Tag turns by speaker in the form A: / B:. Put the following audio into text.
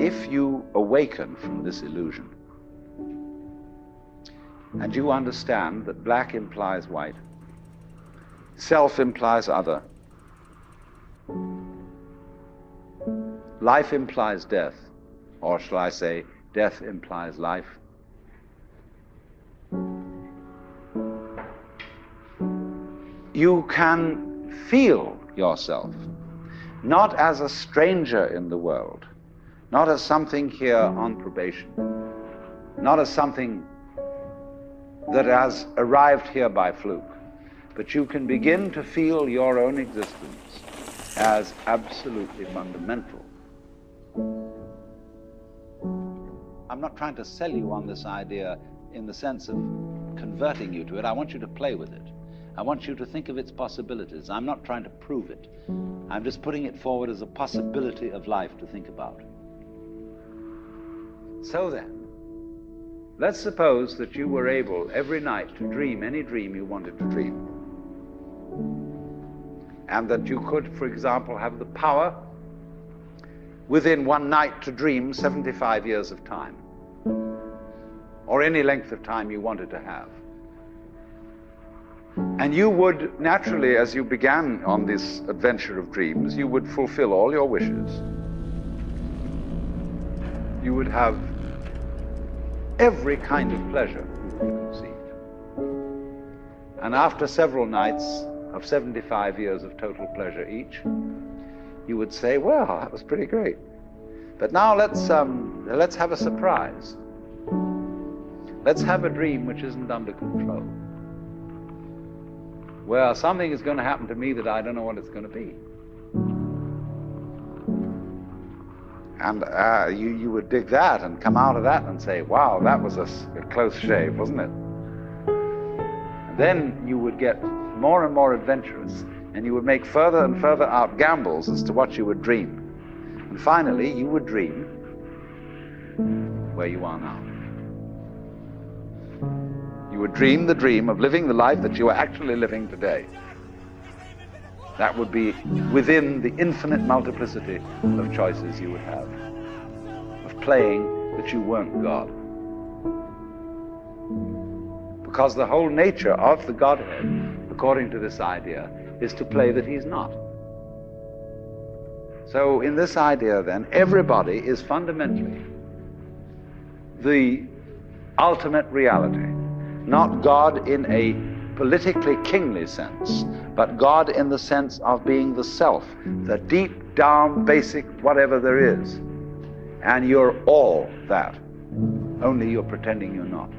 A: if you awaken from this illusion, and you understand that black implies white, self implies other, life implies death, or shall I say, death implies life, you can feel yourself not as a stranger in the world, not as something here on probation, not as something that has arrived here by fluke, but you can begin to feel your own existence as absolutely fundamental. I'm not trying to sell you on this idea in the sense of converting you to it. I want you to play with it. I want you to think of its possibilities. I'm not trying to prove it. I'm just putting it forward as a possibility of life to think about. So then, let's suppose that you were able every night to dream any dream you wanted to dream. And that you could, for example, have the power within one night to dream 75 years of time, or any length of time you wanted to have. And you would naturally, as you began on this adventure of dreams, you would fulfill all your wishes. You would have every kind of pleasure you could conceive. And after several nights of 75 years of total pleasure each, you would say, well, that was pretty great. But now let's have a surprise. Let's have a dream which isn't under control, where something is going to happen to me that I don't know what it's going to be. And you would dig that and come out of that and say, wow, that was a close shave, wasn't it? And then you would get more and more adventurous, and you would make further and further out gambles as to what you would dream. And finally, you would dream where you are now. You would dream the dream of living the life that you are actually living today. That would be within the infinite multiplicity of choices you would have, of playing that you weren't God. Because the whole nature of the Godhead, according to this idea, is to play that he's not. So in this idea then, everybody is fundamentally the ultimate reality, not God in a politically kingly sense, but God in the sense of being the self, the deep down basic whatever there is. And you're all that, only you're pretending you're not.